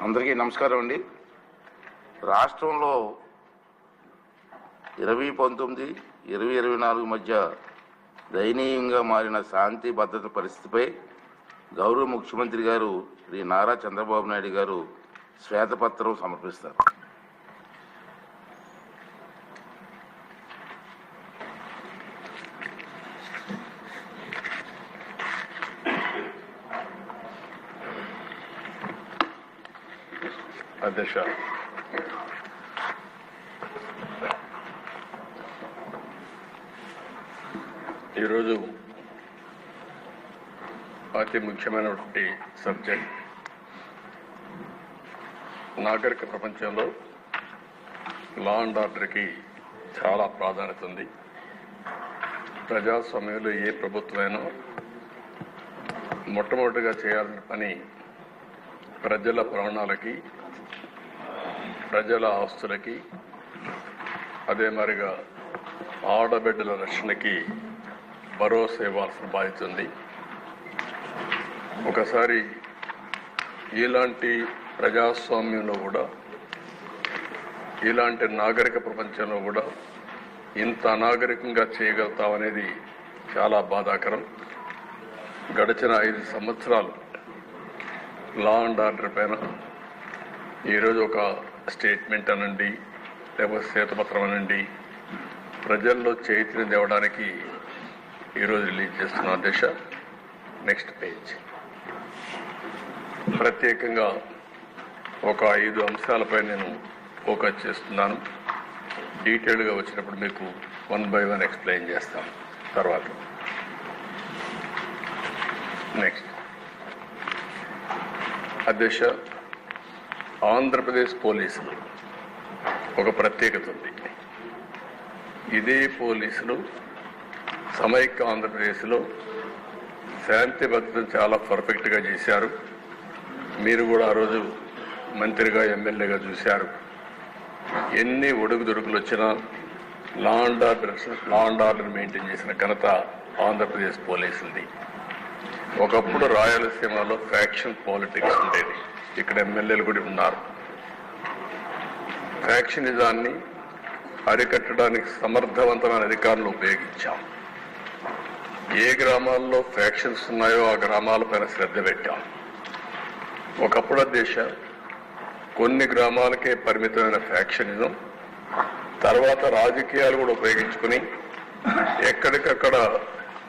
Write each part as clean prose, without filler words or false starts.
అందరికీ నమస్కారం అండి. రాష్ట్రంలో 2019, 2024 మధ్య దయనీయంగా మారిన శాంతి భద్రత పరిస్థితిపై గౌరవ ముఖ్యమంత్రి గారు శ్రీ నారా చంద్రబాబు నాయుడు గారు శ్వేతపత్రం సమర్పిస్తారు. అధ్యక్ష, ఈరోజు అతి ముఖ్యమైనటువంటి సబ్జెక్ట్ నాగరిక ప్రపంచంలో లా అండ్ ఆర్డర్కి చాలా ప్రాధాన్యత ఉంది. ప్రజాస్వామ్యంలో ఏ ప్రభుత్వమైనా మొట్టమొదటిగా చేయాల్సిన పని ప్రజల ప్రాణాలకి, ప్రజల ఆస్తులకి, అదే మరిగా ఆడబిడ్డల రక్షణకి భరోసా ఇవ్వాల్సిన బాధ్యత ఉంది. ఒకసారి ఇలాంటి ప్రజాస్వామ్యంలో కూడా, ఇలాంటి నాగరిక ప్రపంచంలో కూడా ఇంత అనాగరికంగా చేయగలుగుతామనేది చాలా బాధాకరం. గడిచిన 5 సంవత్సరాలు లా అండ్ ఆర్డర్ పైన ఈరోజు ఒక స్టేట్మెంట్ అనండి, లేకపోతే శ్వేతపత్రం అనండి, ప్రజల్లో చైతన్యం తేవడానికి ఈరోజు రిలీజ్ చేస్తున్న అధ్యక్ష. Next page. ప్రత్యేకంగా ఒక 5 అంశాలపై నేను ఫోకస్ చేస్తున్నాను. డీటెయిల్గా వచ్చినప్పుడు మీకు 1 by 1 ఎక్స్ప్లెయిన్ చేస్తాను తర్వాత. నెక్స్ట్ అధ్యక్ష, ఆంధ్రప్రదేశ్ పోలీసులు ఒక ప్రత్యేకత ఉంది. ఇదే పోలీసులు సమైక్య ఆంధ్రప్రదేశ్లో శాంతి భద్రతను చాలా పర్ఫెక్ట్గా చేశారు. మీరు కూడా ఆ రోజు మంత్రిగా, ఎమ్మెల్యేగా చూశారు. ఎన్ని ఒడుగుదొడుకులు వచ్చినా లా అండ్ ఆర్డర్ మెయింటైన్ చేసిన ఘనత ఆంధ్రప్రదేశ్ పోలీసులది. ఒకప్పుడు రాయలసీమలో ఫ్యాక్షన్ పాలిటిక్స్ ఉండేది. ఇక్కడ ఎమ్మెల్యేలు కూడా ఉన్నారు. ఫ్యాక్షనిజాన్ని అరికట్టడానికి సమర్థవంతమైన అధికారులు ఉపయోగించాం. ఏ గ్రామాల్లో ఫ్యాక్షన్స్ ఉన్నాయో ఆ గ్రామాలపైన శ్రద్ధ పెట్టాం. ఒకప్పుడు దేశ కొన్ని గ్రామాలకే పరిమితమైన ఫ్యాక్షనిజం, తర్వాత రాజకీయాలు కూడా ఉపయోగించుకుని ఎక్కడికక్కడ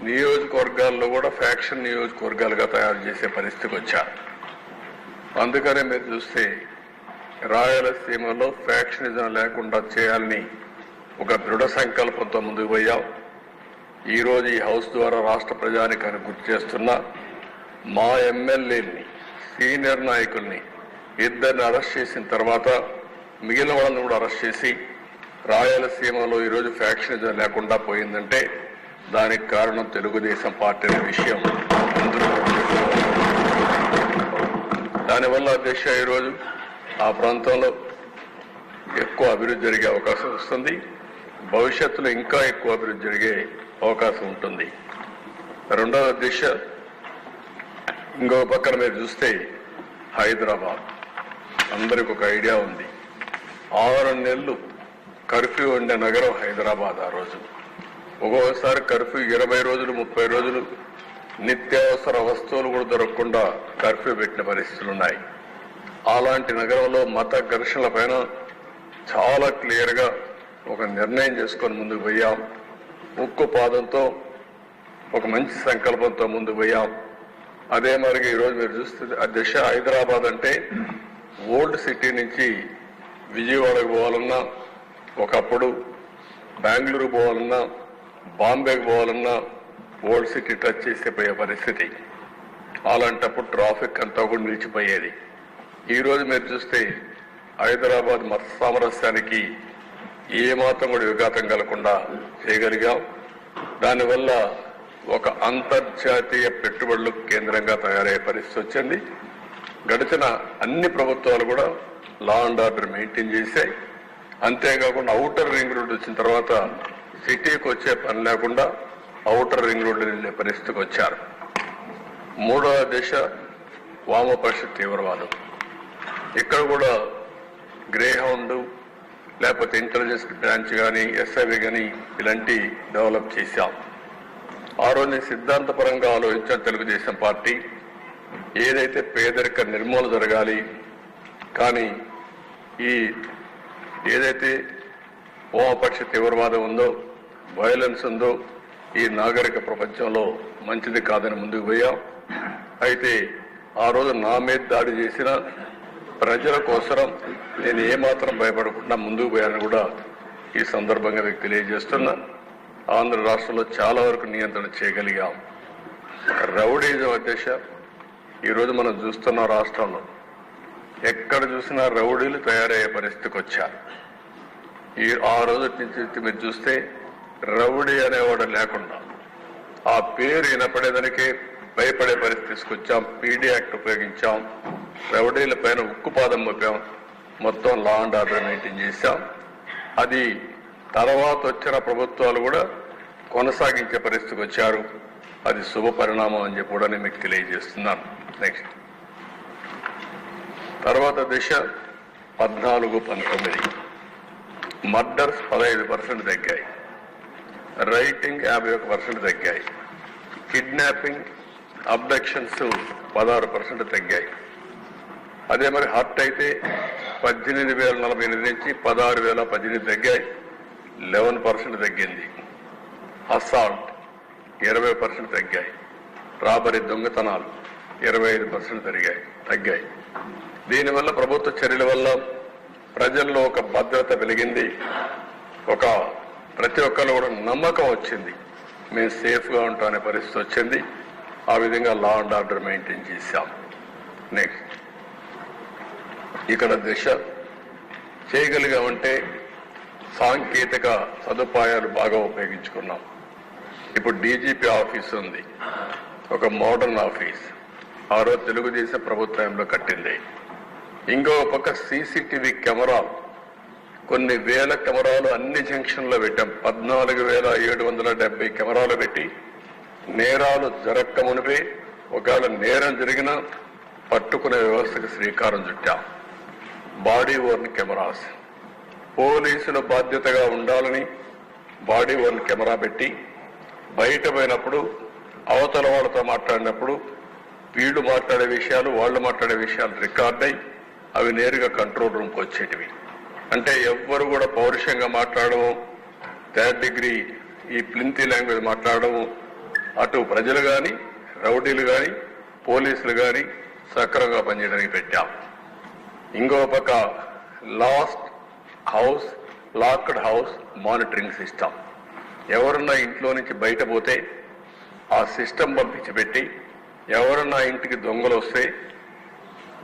నియోజకవర్గాల్లో కూడా ఫ్యాక్షన్ నియోజకవర్గాలుగా తయారు చేసే పరిస్థితికి వచ్చారు. అందుకనే మీరు చూస్తే రాయలసీమలో ఫ్యాక్షనిజం లేకుండా చేయాలని ఒక దృఢ సంకల్పంతో ముందుకు పోయాం. ఈరోజు ఈ హౌస్ ద్వారా రాష్ట్ర ప్రజానికాన్ని గుర్తు చేస్తున్నా, మా ఎమ్మెల్యేని, సీనియర్ నాయకుల్ని 2 అరెస్ట్ చేసిన తర్వాత మిగిలిన వాళ్ళని కూడా అరెస్ట్ చేసి రాయలసీమలో ఈరోజు ఫ్యాక్షనిజం లేకుండా పోయిందంటే దానికి కారణం తెలుగుదేశం పార్టీ అనే విషయం అందరూ. దానివల్ల అధ్యక్ష ఈరోజు ఆ ప్రాంతంలో ఎక్కువ అభివృద్ధి జరిగే అవకాశం వస్తుంది. భవిష్యత్తులో ఇంకా ఎక్కువ అభివృద్ధి జరిగే అవకాశం ఉంటుంది. రెండవ అధ్యక్ష, ఇంకో పక్కన మీరు చూస్తే హైదరాబాద్ అందరికి ఒక ఐడియా ఉంది. 6 నెలలు కర్ఫ్యూ ఉండే నగరం హైదరాబాద్. ఆ రోజు ఒక్కొక్కసారి కర్ఫ్యూ 20 రోజులు, 30 రోజులు నిత్యావసర వస్తువులు కూడా దొరకకుండా కర్ఫ్యూ పెట్టిన పరిస్థితులు ఉన్నాయి. అలాంటి నగరంలో మత ఘర్షణల పైన చాలా క్లియర్గా ఒక నిర్ణయం చేసుకొని ముందుకు పోయాం. ఉక్కు పాదంతో ఒక మంచి సంకల్పంతో ముందుకు పోయాం. అదే మరిగా ఈరోజు మీరు చూస్తే అధ్యక్ష, హైదరాబాద్ అంటే ఓల్డ్ సిటీ నుంచి విజయవాడకు పోవాలన్నా, ఒకప్పుడు బెంగళూరు పోవాలన్నా, బాంబేకి పోవాలన్నా ఓల్డ్ సిటీ టచ్ చేసే పోయే పరిస్థితి. అలాంటప్పుడు ట్రాఫిక్ అంతా కూడా నిలిచిపోయేది. ఈరోజు మీరు చూస్తే హైదరాబాద్ మత సామరస్యానికి ఏమాత్రం కూడా విఘాతం కలగకుండా చేయగలిగాం. దానివల్ల ఒక అంతర్జాతీయ పెట్టుబడులకు కేంద్రంగా తయారయ్యే పరిస్థితి వచ్చింది. గడిచిన అన్ని ప్రభుత్వాలు కూడా లా అండ్ ఆర్డర్ మెయింటైన్ చేశాయి. అంతేకాకుండా ఔటర్ రింగ్ రోడ్ వచ్చిన తర్వాత సిటీకి వచ్చే పని లేకుండా ఔటర్ రింగ్ రోడ్లు వెళ్లే పరిస్థితికి వచ్చారు. 3వ దశ వామపక్ష తీవ్రవాదం. ఇక్కడ కూడా గ్రే హౌండ్ లేకపోతే ఇంటెలిజెన్స్ బ్రాంచ్ కానీ ఎస్ఐవి కానీ ఇలాంటి డెవలప్ చేశాం. ఆ రోజు సిద్ధాంతపరంగా ఆలోచించిన తెలుగుదేశం పార్టీ ఏదైతే పేదరిక నిర్మూలన జరగాలి, కానీ ఈ ఏదైతే వామపక్ష తీవ్రవాదం ఉందో, వైలెన్స్ ఉందో ఈ నాగరిక ప్రపంచంలో మంచిది కాదని ముందుకు పోయాం. అయితే ఆ రోజు నా మీద దాడి చేసిన ప్రజల కోసం నేను ఏమాత్రం భయపడకుండా ముందుకు పోయానని కూడా ఈ సందర్భంగా మీకు తెలియజేస్తున్నా. ఆంధ్ర రాష్ట్రంలో చాలా వరకు నియంత్రణ చేయగలిగాం. రౌడీజం అధ్యక్ష ఈరోజు మనం చూస్తున్న రాష్ట్రంలో ఎక్కడ చూసినా రౌడీలు తయారయ్యే పరిస్థితికి వచ్చారు. ఆ రోజు నుంచి మీరు చూస్తే రౌడీ అనేవాడు లేకుండా ఆ పేరు వినపడేదానికి భయపడే పరిస్థితి తీసుకొచ్చాం. పీడీ యాక్ట్ ఉపయోగించాం, రౌడీల పైన ఉక్కుపాదం మోపాం, మొత్తం లా అండ్ ఆర్డర్ మెయింటైన్ చేశాం. అది తర్వాత వచ్చిన ప్రభుత్వాలు కూడా కొనసాగించే పరిస్థితికి వచ్చారు. అది శుభ పరిణామం అని చెప్పి కూడా నేను మీకు తెలియజేస్తున్నాను. నెక్స్ట్ తర్వాత దిశ 14-19 మర్డర్స్ 15% తగ్గాయి, రైటింగ్ 51% తగ్గాయి, కిడ్నాపింగ్ అబ్డక్షన్స్ 16% తగ్గాయి. అదే మరి హర్ట్ అయితే 18,048 నుంచి 16,018 తగ్గాయి, 11% తగ్గింది. అసాల్ట్ 20% తగ్గాయి, రాబరీ దొంగతనాలు 25% తగ్గాయి. దీనివల్ల ప్రభుత్వ చర్యల వల్ల ప్రజల్లో ఒక భద్రత వెలిగింది, ప్రతి ఒక్కరు కూడా నమ్మకం వచ్చింది, మేము సేఫ్గా ఉంటామనే పరిస్థితి వచ్చింది. ఆ విధంగా లా అండ్ ఆర్డర్ మెయింటైన్ చేశాం. నెక్స్ట్ ఇక్కడ దిశ చేయగలిగామంటే సాంకేతిక సదుపాయాలు బాగా ఉపయోగించుకున్నాం. ఇప్పుడు డీజీపీ ఆఫీస్ ఉంది, ఒక మోడర్న్ ఆఫీస్ ఆ రోజు తెలుగుదేశం ప్రభుత్వంలో కట్టింది. ఇంకో పక్క సీసీటీవీ కెమెరాలు కొన్ని వేల కెమెరాలు అన్ని జంక్షన్లో పెట్టాం. 14,770 కెమెరాలు పెట్టి నేరాలు జరగక మునిపే ఒకవేళ నేరం జరిగినా పట్టుకునే వ్యవస్థకు శ్రీకారం చుట్టాం. బాడీ ఓర్న్ కెమెరాస్ పోలీసుల బాధ్యతగా ఉండాలని బాడీ ఓర్న్ కెమెరా పెట్టి బయట పోయినప్పుడు అవతల వాళ్ళతో మాట్లాడినప్పుడు వీళ్ళు మాట్లాడే విషయాలు వాళ్ళు మాట్లాడే విషయాలు రికార్డ్ అయి అవి నేరుగా కంట్రోల్ రూమ్కి వచ్చేటివి. అంటే ఎవ్వరు కూడా పౌరుషంగా మాట్లాడము, థర్డ్ డిగ్రీ ఈ ప్లింతీ లాంగ్వేజ్ మాట్లాడము అటు ప్రజలు కానీ రౌడీలు కానీ పోలీసులు కానీ సక్రమంగా పనిచేయడానికి పెట్టాం. ఇంకో పక్క లాక్డ్ హౌస్ మానిటరింగ్ సిస్టమ్, ఎవరన్నా ఇంట్లో నుంచి బయట పోతే ఆ సిస్టమ్ పంపించి పెట్టి ఎవరన్నా ఇంటికి దొంగలు వస్తే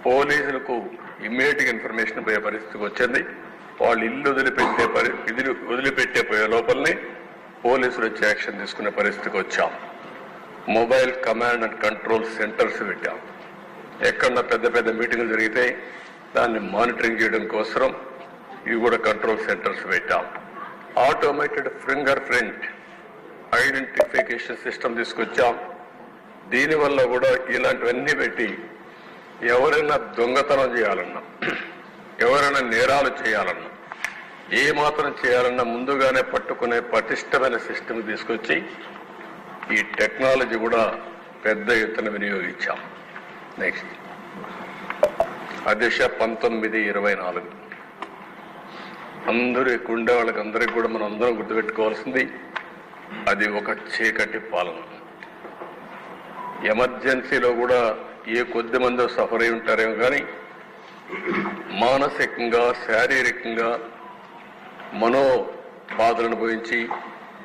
పోలీసులకు ఇమ్మీడియట్ ఇన్ఫర్మేషన్ పోయే పరిస్థితికి వచ్చింది. వాళ్ళు ఇల్లు వదిలిపెట్టే పోయే లోపలనే పోలీసులు వచ్చి యాక్షన్ తీసుకునే పరిస్థితికి వచ్చాం. Mobile command and control centres పెట్టాం. ఎక్కడన్నా పెద్ద పెద్ద మీటింగ్లు జరిగితే దాన్ని మానిటరింగ్ చేయడం కోసం ఇవి కూడా కంట్రోల్ సెంటర్స్ పెట్టాం. Automated finger print identification system తీసుకొచ్చాం. దీనివల్ల కూడా ఇలాంటివన్నీ పెట్టి ఎవరైనా దొంగతనం చేయాలన్నా, ఎవరైనా నేరాలు చేయాలన్నా, ఏ మాత్రం చేయాలన్నా ముందుగానే పట్టుకునే పటిష్టమైన సిస్టమ్ తీసుకొచ్చి ఈ టెక్నాలజీ కూడా పెద్ద ఎత్తున వినియోగించాం. నెక్స్ట్ అధ్యక్ష 19-24 అందరూ ఎక్కువ ఉండే వాళ్ళకి అందరికి కూడా మనం అందరం గుర్తుపెట్టుకోవాల్సింది అది ఒక చీకటి పాలన. ఎమర్జెన్సీలో కూడా ఏ కొద్ది మందో సఫర్ అయి ఉంటారేమో కానీ మానసికంగా శారీరకంగా మనో బాధలను అనుభవించి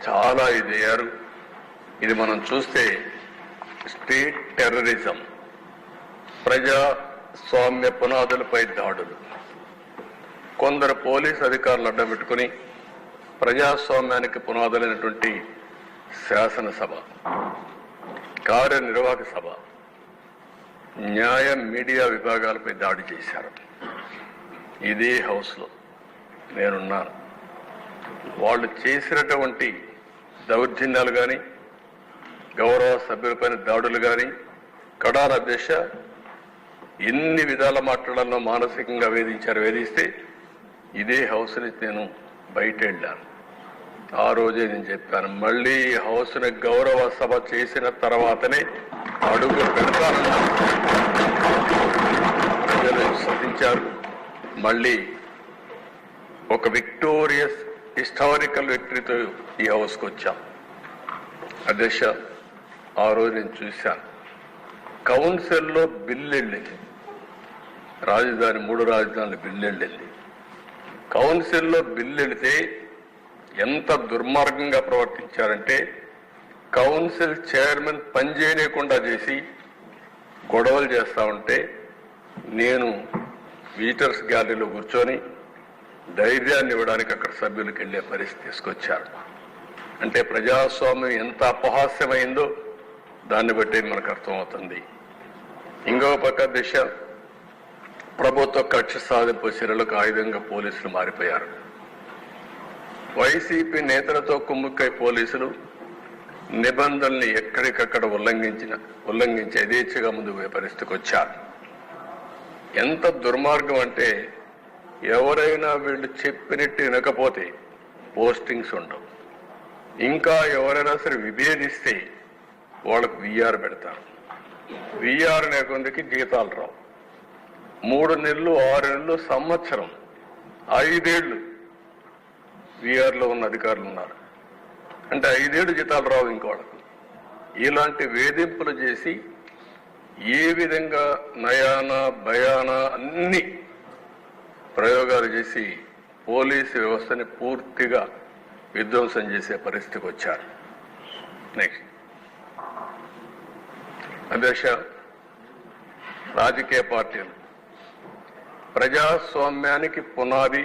చాలా ఇదయ్యారు. ఇది మనం చూస్తే స్టేట్ టెర్రరిజం, ప్రజాస్వామ్య పునాదులపై దాడులు, కొందరు పోలీసు అధికారులు అడ్డబెట్టుకుని ప్రజాస్వామ్యానికి పునాదులైనటువంటి శాసనసభ, కార్యనిర్వాహక సభ, న్యాయ మీడియా విభాగాలపై దాడి చేశారు. ఇదే హౌస్లో నేనున్నాను. వాళ్ళు చేసినటువంటి దౌర్జన్యాలు కానీ గౌరవ సభ్యులపైన దాడులు కానీ కడాన దిశ ఎన్ని విధాల మాట్లాడాలో మానసికంగా వేధిస్తే ఇదే హౌస్ నుంచి నేను బయట వెళ్ళాను. ఆ రోజే నేను చెప్పాను, మళ్ళీ హౌస్ని గౌరవ సభ చేసిన తర్వాతనే అడుగు పెడతానన్నా. ప్రజలు సాధించారు. మళ్ళీ ఒక విక్టోరియస్ హిస్టారికల్ విక్టరీతో ఈ హౌస్కి వచ్చాం. అధ్యక్ష, ఆ రోజు నేను చూశాను, కౌన్సిల్లో బిల్లు వెళ్ళింది, రాజధాని 3 రాజధానుల బిల్లు వెళ్ళింది. కౌన్సిల్లో బిల్లు వెళితే ఎంత దుర్మార్గంగా ప్రవర్తించారంటే, కౌన్సిల్ చైర్మన్ పనిచేయకుండా చేసి గొడవలు చేస్తా ఉంటే నేను విజిటర్స్ గ్యాలరీలో కూర్చొని ధైర్యాన్ని ఇవ్వడానికి అక్కడ సభ్యులకు వెళ్లే పరిస్థితి తీసుకొచ్చారు. అంటే ప్రజాస్వామ్యం ఎంత అపహాస్యమైందో దాన్ని బట్టి మనకు అర్థమవుతుంది. ఇంకో పక్క దిశ, ప్రభుత్వ కక్ష సాధింపు చర్యలకు ఆయుధంగా పోలీసులు మారిపోయారు. వైసీపీ నేతలతో కుమ్ముక్కై పోలీసులు నిబంధనల్ని ఎక్కడికక్కడ ఉల్లంఘించి యథేచ్ఛగా ముందుకు పోయే పరిస్థితికి వచ్చారు. ఎంత దుర్మార్గం అంటే, ఎవరైనా వీళ్ళు చెప్పినట్టు వినకపోతే పోస్టింగ్స్ ఉండవు. ఇంకా ఎవరైనా సరే విభేదిస్తే వాళ్ళకు విఆర్ పెడతారు. విఆర్ అనే కొందికి జీతాలు రావు. 3 నెలలు, 6 నెలలు, సంవత్సరం, 5 ఏళ్ళు విఆర్లో ఉన్న అధికారులు ఉన్నారు. అంటే 5 ఏళ్ళు జీతాలు రావు ఇంకోళ్ళకు. ఇలాంటి వేధింపులు చేసి ఏ విధంగా నయానా భయానా అన్ని ప్రయోగాలు చేసి పోలీసు వ్యవస్థని పూర్తిగా విధ్వంసం చేసే పరిస్థితికి వచ్చారు. నెక్స్ట్ అధ్యక్ష, రాజకీయ పార్టీలు, ప్రజాస్వామ్యానికి పునాది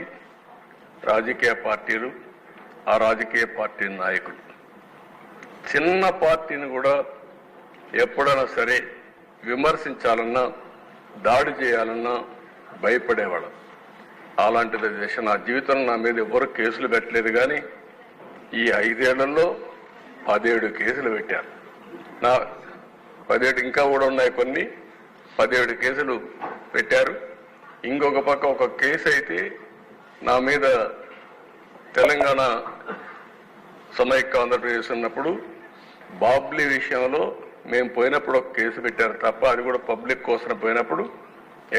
రాజకీయ పార్టీలు, ఆ రాజకీయ పార్టీ నాయకులు. చిన్న పార్టీని కూడా ఎప్పుడైనా సరే విమర్శించాలన్నా, దాడి చేయాలన్నా భయపడేవాడు. అలాంటిది దేశ నా జీవితంలో నా మీద ఎవరు కేసులు పెట్టలేదు, కానీ ఈ 5 ఏళ్లలో 17 కేసులు పెట్టారు. నా 17 ఇంకా కూడా ఉన్నాయి, కొన్ని 17 కేసులు పెట్టారు. ఇంకొక పక్క ఒక కేసు అయితే నా మీద తెలంగాణ సమైక్య ఆంధ్రప్రదేశ్ ఉన్నప్పుడు బాబ్లీ విషయంలో మేము పోయినప్పుడు ఒక కేసు పెట్టారు తప్ప, అది కూడా పబ్లిక్ కోసం పోయినప్పుడు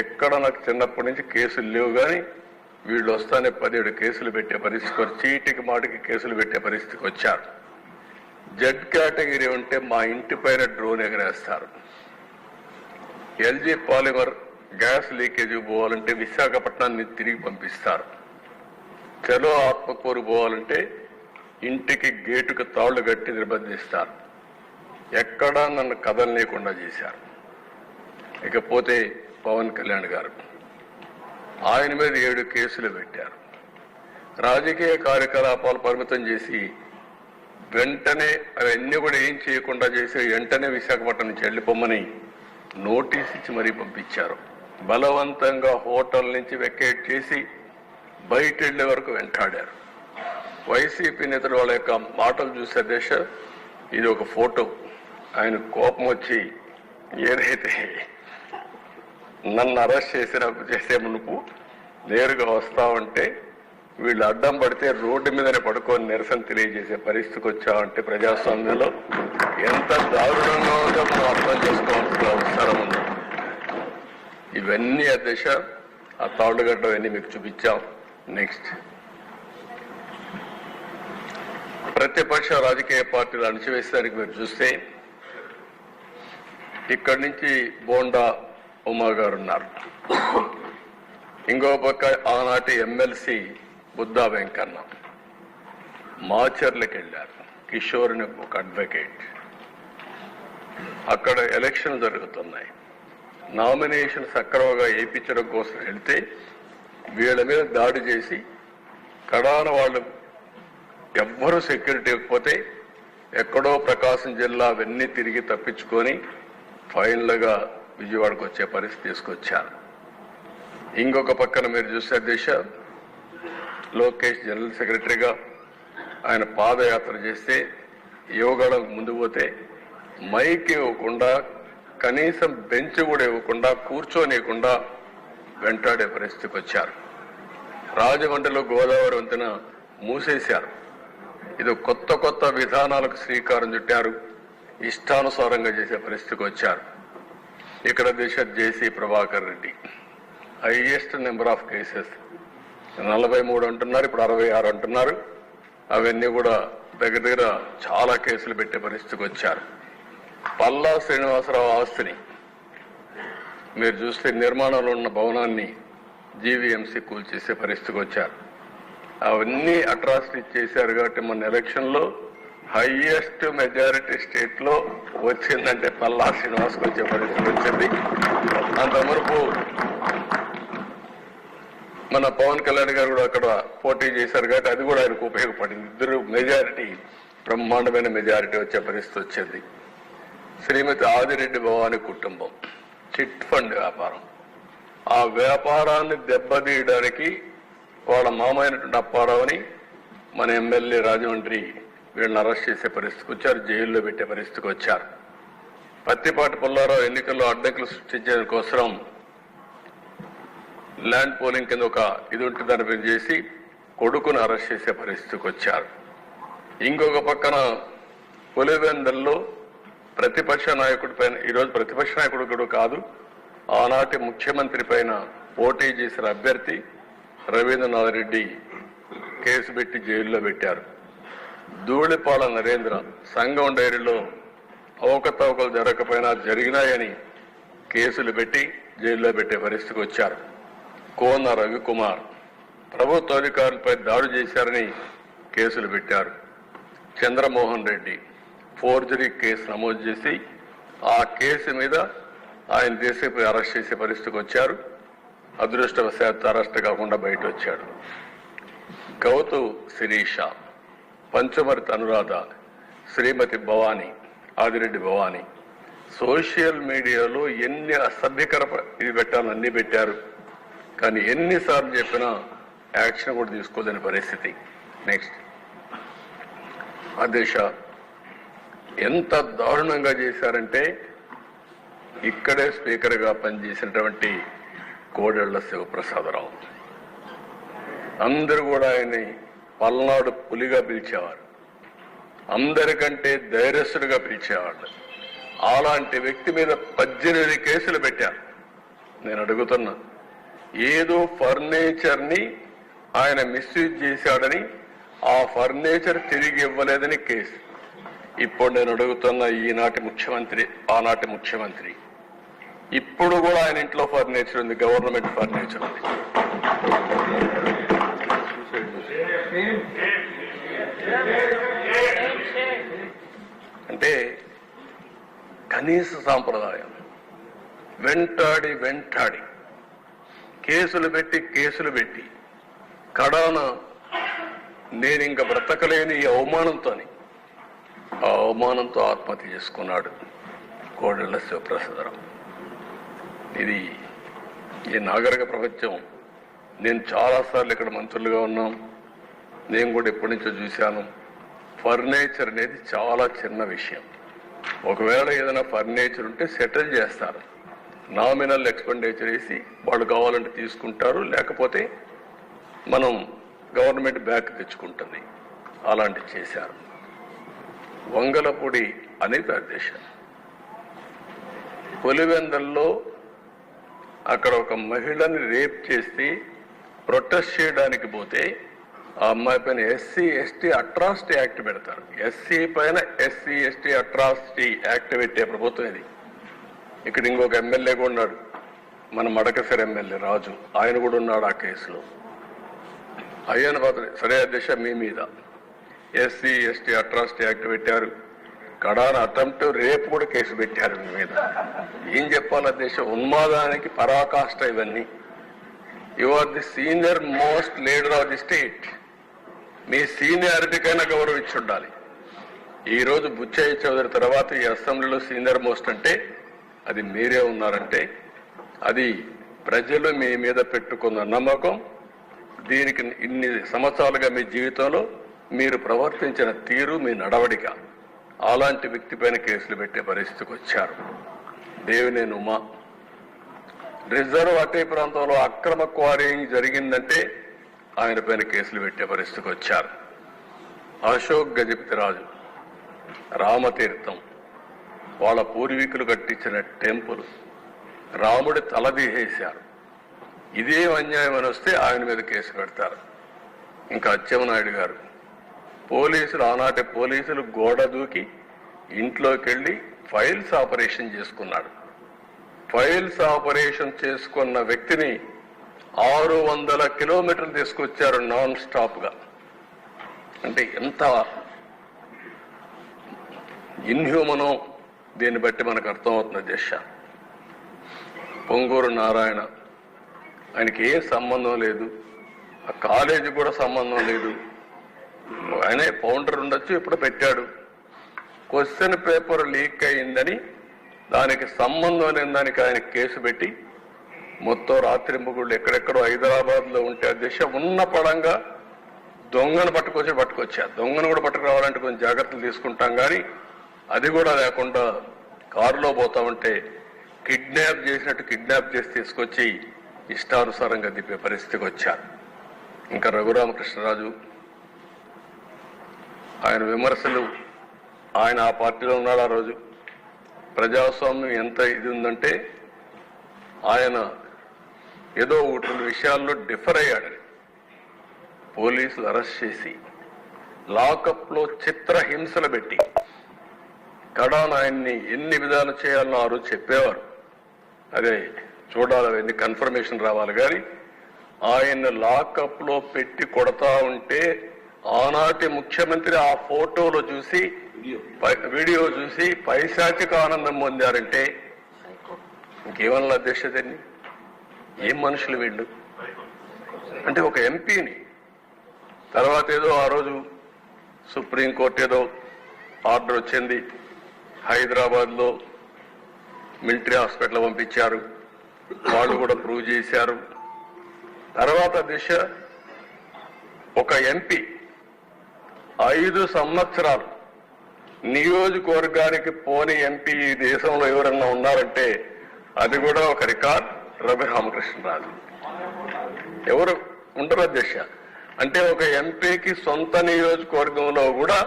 ఎక్కడ నాకు చిన్నప్పటి నుంచి కేసులు లేవు. కానీ వీళ్ళు వస్తానే 17 కేసులు పెట్టే పరిస్థితికి, చీటికి మాటికి కేసులు పెట్టే పరిస్థితికి వచ్చారు. జెడ్ కేటగిరీ ఉంటే మా ఇంటి పైన డ్రోన్ ఎగరేస్తారు. ఎల్జీ పాలిమర్ గ్యాస్ లీకేజ్ పోవాలంటే విశాఖపట్నాన్ని తిరిగి పంపిస్తారు. చలో ఆత్మకూరు పోవాలంటే ఇంటికి గేటుకు తాళ్లు కట్టి నిర్బంధిస్తారు. ఎక్కడా నన్ను కదలనీయకుండా చేశారు. ఇకపోతే పవన్ కళ్యాణ్ గారు, ఆయన మీద 7 కేసులు పెట్టారు. రాజకీయ కార్యకలాపాలు పరిమితం చేసి వెంటనే అవన్నీ కూడా ఏం చేయకుండా చేసి వెంటనే విశాఖపట్నం నుంచి వెళ్ళిపోమని నోటీస్ ఇచ్చి మరీ పంపించారు. బలవంతంగా హోటల్ నుంచి వెకేట్ చేసి బయట వెళ్లే వరకు వెంటాడారు. వైసీపీ నేతలు వాళ్ళ యొక్క మాటలు చూసే దేశ, ఇది ఒక ఫోటో. ఆయన కోపం వచ్చి ఏదైతే నన్ను అరెస్ట్ చేసే మునుపు నేరుగా వస్తావంటే వీళ్ళు అడ్డం పడితే రోడ్డు మీదనే పడుకొని నిరసన తెలియజేసే పరిస్థితికి వచ్చామంటే ప్రజాస్వామ్యంలో ఎంత దారుణంగా ఉందో మనం అర్థం చేసుకోవాల్సిన అవసరం ఉంది. ఇవన్నీ అధ్యక్ష, ఆ తాళ్లుగడ్డ అవన్నీ మీకు చూపించాం. నెక్స్ట్, ప్రతిపక్ష రాజకీయ పార్టీలు అణచివేసేదానికి మీరు చూస్తే ఇక్కడి నుంచి బోండా ఉమా గారు ఉన్నారు. ఇంకో పక్క ఆనాటి ఎమ్మెల్సీ బుద్దా వెంకన్న మాచర్లకు వెళ్ళారు. కిషోర్ అని ఒక అడ్వకేట్. అక్కడ ఎలక్షన్ జరుగుతున్నాయి. నామినేషన్ సక్రమంగా వేయించడం కోసం వెళ్తే వీళ్ళ మీద దాడి చేసి కడాన వాళ్ళు ఎవ్వరూ సెక్యూరిటీ ఇవ్వకపోతే ఎక్కడో ప్రకాశం జిల్లా అవన్నీ తిరిగి తప్పించుకొని ఫైనల్గా విజయవాడకు వచ్చే పరిస్థితి తీసుకొచ్చారు. ఇంకొక పక్కన మీరు చూసే దిశ, లోకేష్ జనరల్ సెక్రటరీగా ఆయన పాదయాత్ర చేస్తే యువగళం ముందు పోతే మైక్ ఇవ్వకుండా కనీసం బెంచ్ కూడా ఇవ్వకుండా కూర్చోనియకుండా వెంటాడే పరిస్థితికి వచ్చారు. రాజమండ్రిలో గోదావరి వంతెన మూసేశారు. ఇది కొత్త విధానాలకు శ్రీకారం చుట్టారు. ఇష్టానుసారంగా చేసే పరిస్థితికి వచ్చారు. ఇక్కడ Disha JC Prabhakar Reddy highest number of cases 43 అంటున్నారు, ఇప్పుడు 66 అంటున్నారు. అవన్నీ కూడా దగ్గర చాలా కేసులు పెట్టే పరిస్థితికి వచ్చారు. పల్లా శ్రీనివాసరావు ఆస్తిని మీరు చూస్తే నిర్మాణంలో ఉన్న భవనాన్ని జీవీఎంసీ కూల్చేసే పరిస్థితికి వచ్చారు. అవన్నీ అట్రాసిటీ చేశారు కాబట్టి మన ఎలక్షన్లో హైయెస్ట్ మెజారిటీ స్టేట్ లో వచ్చిందంటే పల్లా శ్రీనివాస్కి వచ్చే పరిస్థితి వచ్చింది. అంత వరకు మన పవన్ కళ్యాణ్ గారు కూడా అక్కడ పోటీ చేశారు కాబట్టి అది కూడా ఆయనకు ఉపయోగపడింది. ఇద్దరు మెజారిటీ, బ్రహ్మాండమైన మెజారిటీ వచ్చే పరిస్థితి వచ్చింది. శ్రీమతి ఆదిరెడ్డి భవాని కుటుంబం చిట్ ఫండ్ వ్యాపారం, ఆ వ్యాపారాన్ని దెబ్బతీయడానికి వాళ్ళ మామైనటువంటి అప్పారావుని మన ఎమ్మెల్యే రాజమండ్రి వీళ్ళని అరెస్ట్ చేసే పరిస్థితికి వచ్చారు, జైల్లో పెట్టే పరిస్థితికి వచ్చారు. పత్తిపాటి పుల్లారావు ఎన్నికల్లో అడ్డంకులు సృష్టించడం కోసం ల్యాండ్ పోలింగ్ కింద ఒక ఇది ఉంటుంది దాని చేసి కొడుకును అరెస్ట్ చేసే పరిస్థితికి వచ్చారు. ఇంకొక పక్కన పులివెందల్లో ప్రతిపక్ష నాయకుడి పైన, ఈరోజు ప్రతిపక్ష నాయకుడు కూడా కాదు, ఆనాటి ముఖ్యమంత్రి పైన పోటీ చేసిన అభ్యర్థి రవీంద్రనాథ్ రెడ్డి కేసు పెట్టి జైల్లో పెట్టారు. ధూళిపాల నరేంద్ర సంఘం డైరీలో అవకతవకలు జరగకపోయినా జరిగినాయని కేసులు పెట్టి జైల్లో పెట్టే పరిస్థితికి వచ్చారు. కోన రవికుమార్ ప్రభుత్వ అధికారులపై దాడి చేశారని కేసులు పెట్టారు. చంద్రమోహన్ రెడ్డి ఫోర్జరీ కేసు నమోదు చేసి ఆ కేసు మీద ఆయన దేశంపై అరెస్ట్ చేసే పరిస్థితికి వచ్చారు. అదృష్టవశాత్తు అరెస్ట్ కాకుండా బయట వచ్చాడు. గౌతు శిరీష, పంచమర్తి అనురాధ, శ్రీమతి భవాని, ఆదిరెడ్డి భవాని సోషల్ మీడియాలో ఎన్ని అసభ్యకర ఇది పెట్టాలని అన్ని పెట్టారు. కానీ ఎన్నిసార్లు చెప్పినా యాక్షన్ కూడా తీసుకోలేని పరిస్థితి. నెక్స్ట్ అధ్యక్ష, ఎంత దారుణంగా చేశారంటే ఇక్కడే స్పీకర్గా పనిచేసినటువంటి కోడెళ్ల శివప్రసాదరావు అందరూ కూడా ఆయన్ని పల్నాడు పులిగా పిలిచేవారు, అందరికంటే ధైర్యస్తుడిగా పిలిచేవాళ్ళు. అలాంటి వ్యక్తి మీద 18 కేసులు పెట్టారు. నేను అడుగుతున్నా, ఏదో ఫర్నిచర్ ని ఆయన మిస్యూజ్ చేశాడని ఆ ఫర్నిచర్ తిరిగి ఇవ్వలేదని కేసు. ఇప్పుడు నేను అడుగుతున్న ఈనాటి ముఖ్యమంత్రి, ఆనాటి ముఖ్యమంత్రి, ఇప్పుడు కూడా ఆయన ఇంట్లో ఫర్నిచర్ ఉంది, గవర్నమెంట్ ఫర్నిచర్ ఉంది. అంటే కనీస సాంప్రదాయం వెంటాడి కేసులు పెట్టి కడాన నేను ఇంకా బ్రతకలేని ఈ అవమానంతో ఆత్మహత్య చేసుకున్నాడు కోడెళ్ల శివప్రసాదరావు. ఇది ఈ నాగరిక ప్రపంచం. నేను చాలాసార్లు ఇక్కడ మంత్రులుగా ఉన్నాం, నేను కూడా ఎప్పటి నుంచో చూశాను. ఫర్నిచర్ అనేది చాలా చిన్న విషయం. ఒకవేళ ఏదైనా ఫర్నిచర్ ఉంటే సెటిల్ చేస్తారు, నామినల్ ఎక్స్పెండిచర్ వేసి వాళ్ళు కావాలంటే తీసుకుంటారు, లేకపోతే మనం గవర్నమెంట్ బ్యాక్ తెచ్చుకుంటుంది. అలాంటివి చేశారు. వంగలపూడి అనిత అధ్యక్ష పులివెందల్లో అక్కడ ఒక మహిళని రేప్ చేసి ప్రొటెస్ట్ చేయడానికి పోతే ఆ అమ్మాయి పైన ఎస్సీ ఎస్టీ అట్రాసిటీ యాక్ట్ పెడతారు. ఎస్సీ పైన ఎస్సీ ఎస్టీ అట్రాసిటీ యాక్ట్ పెట్టే ప్రభుత్వం ఇది. ఇక్కడ ఇంకొక ఎమ్మెల్యే కూడా ఉన్నాడు, మన మడకసిర ఎమ్మెల్యే రాజు, ఆయన కూడా ఉన్నాడు ఆ కేసులో. అయ్యాను పాత్ర సరే అధ్యక్ష, మీ మీద ఎస్సీ ఎస్టీ అట్రాసిటీ యాక్ట్ పెట్టారు, కడాన అటెంప్ట్ రేపు కూడా కేసు పెట్టారు మీ మీద. ఏం చెప్పాలి అధ్యక్ష, ఉన్మాదానికి పరాకాష్ట ఇవన్నీ. You are the senior most leader of the state. మీ సీనియారిటీకైనా గౌరవించి ఉండాలి. ఈరోజు బుచ్చయ్య చౌదరి తర్వాత ఈ అసెంబ్లీలో సీనియర్ మోస్ట్ అంటే అది మీరే ఉన్నారంటే అది ప్రజలు మీ మీద పెట్టుకున్న నమ్మకం. దీనికి ఇన్ని సంవత్సరాలుగా మీ జీవితంలో మీరు ప్రవర్తించిన తీరు, మీ నడవడిక, అలాంటి వ్యక్తి పైన కేసులు పెట్టే పరిస్థితికి వచ్చారు. దేవినేని ఉమా. రిజర్వ్ అటవీ ప్రాంతంలో అక్రమ క్వారీయింగ్ జరిగిందంటే ఆయన పైన కేసులు పెట్టే పరిస్థితికి వచ్చారు. అశోక్ గజపతిరాజు, రామతీర్థం, వాళ్ళ పూర్వీకులు కట్టించిన టెంపుల్, రాముడి తల తీసేశారు. ఇదే అన్యాయం అని వస్తే ఆయన మీద కేసు పెడతారు. ఇంకా అచ్చెన్నాయుడు గారు, పోలీసులు, ఆనాటి పోలీసులు గోడ దూకి ఇంట్లోకి వెళ్ళి ఫైల్స్ ఆపరేషన్ చేసుకున్నాడు. ఫైల్స్ ఆపరేషన్ చేసుకున్న వ్యక్తిని 600 కిలోమీటర్లు తీసుకొచ్చారు నాన్ స్టాప్ గా. అంటే ఎంత ఇన్హ్యూమనో దీన్ని బట్టి మనకు అర్థమవుతుంది. దిశ పొంగూరు నారాయణ, ఆయనకి ఏం సంబంధం లేదు, ఆ కాలేజీ కూడా సంబంధం లేదు. ఆయనే ఫౌండర్ ఉండొచ్చు, ఇప్పుడు పెట్టాడు. క్వశ్చన్ పేపర్ లీక్ అయిందని దానికి సంబంధం లేని దానికి ఆయన కేసు పెట్టి మొత్తం రాత్రింబగుళ్ళు ఎక్కడెక్కడో హైదరాబాద్ లో ఉంటే ఆ దిశ ఉన్న పడంగా దొంగను పట్టుకొచ్చారు. దొంగను కూడా పట్టుకురావాలంటే కొంచెం జాగ్రత్తలు తీసుకుంటాం, కానీ అది కూడా లేకుండా కారులో పోతా ఉంటే కిడ్నాప్ చేసినట్టు కిడ్నాప్ చేసి తీసుకొచ్చి ఇష్టానుసారంగా దిప్పే పరిస్థితికి వచ్చారు. ఇంకా రఘురామకృష్ణరాజు, ఆయన విమర్శలు, ఆయన ఆ పార్టీలో ఉన్నాడు. ఆ రోజు ప్రజాస్వామ్యం ఎంత ఇది ఉందంటే ఆయన ఏదో ఒకటి విషయాల్లో డిఫర్ అయ్యాడని పోలీసులు అరెస్ట్ చేసి లాకప్లో చిత్రహింసలు పెట్టి కడాన్ ఆయన్ని ఎన్ని విధాలు చేయాలనో ఆ రోజు చెప్పేవారు. అదే చూడాలి, అవన్నీ కన్ఫర్మేషన్ రావాలి. కానీ ఆయన లాకప్లో పెట్టి కొడతా ఉంటే ఆనాటి ముఖ్యమంత్రి ఆ ఫోటోలో చూసి, వీడియో చూసి పైశాచిక ఆనందం పొందారంటే ఇంకేమన్నా అధ్యక్షతని, ఏం మనుషులు వీళ్ళు. అంటే ఒక ఎంపీని తర్వాత ఏదో ఆ రోజు సుప్రీంకోర్టు ఏదో ఆర్డర్ వచ్చింది, హైదరాబాద్ లో మిలిటరీ హాస్పిటల్ పంపించారు, వాళ్ళు కూడా ప్రూవ్ చేశారు. తర్వాత దిశ ఒక ఎంపీ 5 సంవత్సరాలు నియోజకవర్గానికి పోని ఎంపీ ఈ దేశంలో ఎవరన్నా ఉన్నారంటే అది కూడా ఒక రికార్డ్, రఘురామకృష్ణరాజు. ఎవరు ఉండరు అధ్యక్ష. అంటే ఒక ఎంపీకి సొంత నియోజకవర్గంలో కూడా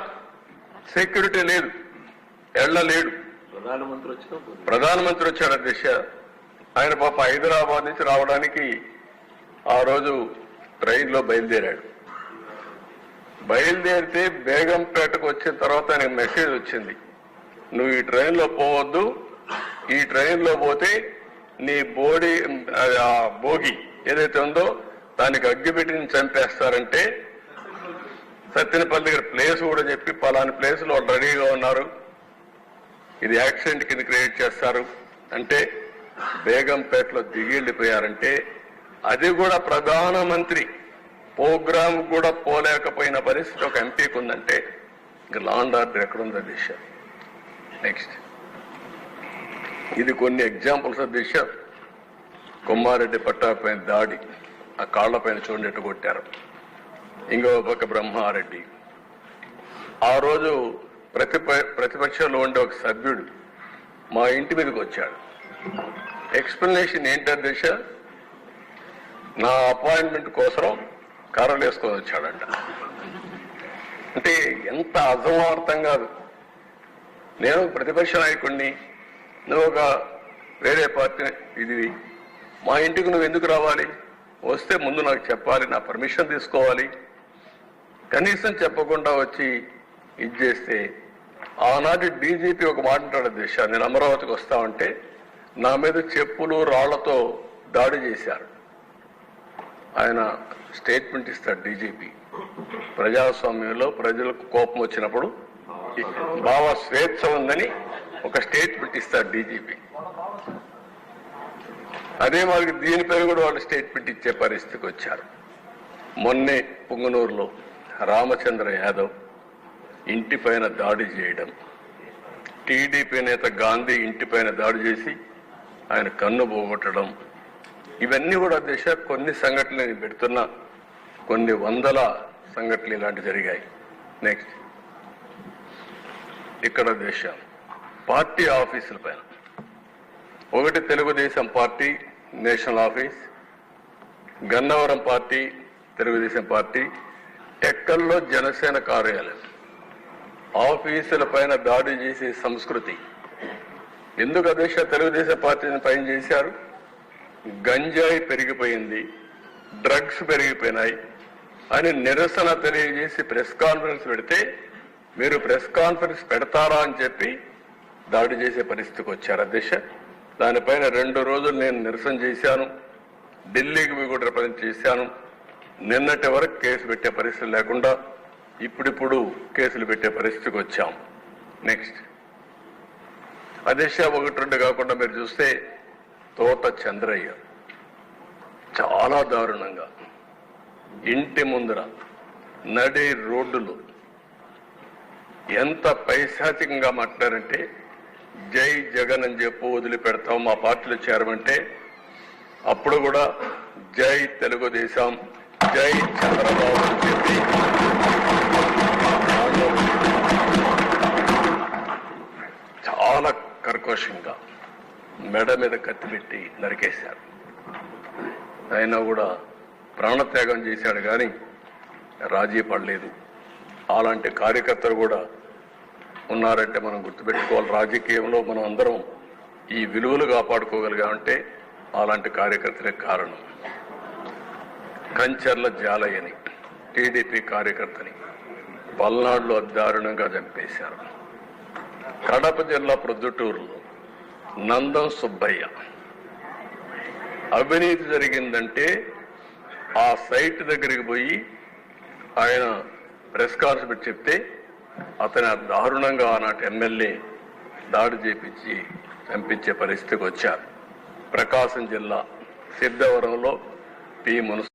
సెక్యూరిటీ లేదు, ఎళ్ళలేడు. ప్రధానమంత్రి వచ్చాడు అధ్యక్ష. ఆయన పాప హైదరాబాద్ నుంచి రావడానికి ఆ రోజు ట్రైన్లో బయలుదేరాడు. బయలుదేరితే బేగంపేటకు వచ్చిన తర్వాత ఆయనకు మెసేజ్ వచ్చింది, నువ్వు ఈ ట్రైన్లో పోవద్దు, ఈ ట్రైన్లో పోతే నీ భోగి ఏదైతే ఉందో దానికి అగ్గిపెట్టి చంపేస్తారంటే సత్తెనపల్లి దగ్గర ప్లేస్ కూడా చెప్పి పలాని ప్లేస్ లో రెడీగా ఉన్నారు, ఇది యాక్సిడెంట్ కింద క్రియేట్ చేస్తారు అంటే బేగంపేటలో దిగి వెళ్ళిపోయారంటే అది కూడా ప్రధానమంత్రి ప్రోగ్రామ్ కూడా పోలేకపోయిన పరిస్థితి ఒక ఎంపీకి ఉందంటే ఇంకా లా అండ్ ఆర్డర్ ఎక్కడుంది అధ్యక్ష. నెక్స్ట్ ఇది కొన్ని ఎగ్జాంపుల్స్ అధ్యక్ష. కొమ్మారెడ్డి పట్టాపైన దాడి, ఆ కాళ్ల పైన చూడనట్టు కొట్టారు. ఇంకో పక్క బ్రహ్మారెడ్డి, ఆ రోజు ప్రతిపక్షంలో ఉండే ఒక సభ్యుడు మా ఇంటి మీదకి వచ్చాడు. ఎక్స్ప్లెనేషన్ ఏంటి అధ్యక్ష, నా అపాయింట్మెంట్ కోసం కర్రలు వేసుకొని వచ్చాడంట. అంటే ఎంత అసమర్థం కాదు. నేను ప్రతిపక్ష నాయకుడిని, నువ్వు ఒక వేరే పార్టీ, ఇది మా ఇంటికి నువ్వు ఎందుకు రావాలి, వస్తే ముందు నాకు చెప్పాలి, నా పర్మిషన్ తీసుకోవాలి. కనీసం చెప్పకుండా వచ్చి ఇది చేస్తే ఆనాటి డీజీపీ ఒక మాట అంటాడు అధ్యక్ష, నేను అమరావతికి వస్తామంటే నా మీద చెప్పులు రాళ్లతో దాడి చేశారు. ఆయన స్టేట్మెంట్ ఇస్తాడు డీజీపీ. ప్రజాస్వామ్యంలో ప్రజలకు కోపం వచ్చినప్పుడు భావ స్వేచ్ఛ ఉందని ఒక స్టేట్మెంట్ ఇస్తాడు డీజీపీ. అదే మనకి దీనిపై కూడా వాళ్ళు స్టేట్మెంట్ ఇచ్చే పరిస్థితికి వచ్చారు. మొన్నే పుంగనూరులో రామచంద్ర యాదవ్ ఇంటిపైన దాడి చేయడం, టీడీపీ నేత గాంధీ ఇంటిపైన దాడి చేసి ఆయన కన్ను పోగొట్టడం, ఇవన్నీ కూడా దేశ కొన్ని సంఘటనలు నేను పెడుతున్నా, కొన్ని వందల సంఘటనలు ఇలాంటి జరిగాయి. నెక్స్ట్ ఇక్కడ దేశ పార్టీ ఆఫీసుల పైన ఒకటి Telugu Desam party national office, Gannavaram party Telugu Desam party, టెక్కల్లో జనసేన కార్యాలయం, ఆఫీసుల పైన దాడి చేసే సంస్కృతి. ఎందుకు అధ్యక్ష తెలుగుదేశం పార్టీని పైన చేశారు? గంజాయి పెరిగిపోయింది, డ్రగ్స్ పెరిగిపోయినాయి అని నిరసన తెలియజేసి ప్రెస్ కాన్ఫరెన్స్ పెడితే మీరు ప్రెస్ కాన్ఫరెన్స్ పెడతారా అని చెప్పి దాడి చేసే పరిస్థితికి వచ్చారు అధ్యక్ష. దానిపైన 2 రోజులు నేను నిరసన చేశాను, ఢిల్లీకి పోయి కూడా రిప్రజెంట్ చేశాను. నిన్నటి వరకు కేసు పెట్టే పరిస్థితి లేకుండా ఇప్పుడిప్పుడు కేసులు పెట్టే పరిస్థితికి వచ్చాం. నెక్స్ట్ అధ్యక్ష 1-2 కాకుండా మీరు చూస్తే తోట చంద్రయ్య చాలా దారుణంగా ఇంటి ముందర నడి రోడ్డులు ఎంత పైశాచికంగా మాట్లాడారంటే, జై జగన్ అని చెప్పు వదిలిపెడతాం మా పార్టీలో చేరమంటే అప్పుడు కూడా జై తెలుగుదేశం, జై చంద్రబాబు అని చెప్పి చాలా కర్కశంగా మెడ మీద కత్తి పెట్టి నరికేశారు. అయినా కూడా ప్రాణత్యాగం చేశాడు కానీ రాజీ పడలేదు. అలాంటి కార్యకర్తలు కూడా ఉన్నారంటే మనం గుర్తుపెట్టుకోవాలి. రాజకీయంలో మనం అందరం ఈ విలువలు కాపాడుకోగలిగామంటే అలాంటి కార్యకర్తలే కారణం. కంచర్ల జాలయ్యని టీడీపీ కార్యకర్తని పల్నాడులో దారుణంగా చంపేశారు. కడప జిల్లా ప్రొద్దుటూరులో నందం సుబ్బయ్య అవినీతి జరిగిందంటే ఆ సైట్ దగ్గరికి పోయి ఆయన ప్రెస్ కాన్ఫరెన్స్ చెప్తే అతను దారుణంగా ఆనాటి ఎమ్మెల్యే దాడి చేపించి చంపించే పరిస్థితికి వచ్చారు. ప్రకాశం జిల్లా సిద్ధవరంలో పి. మున్సి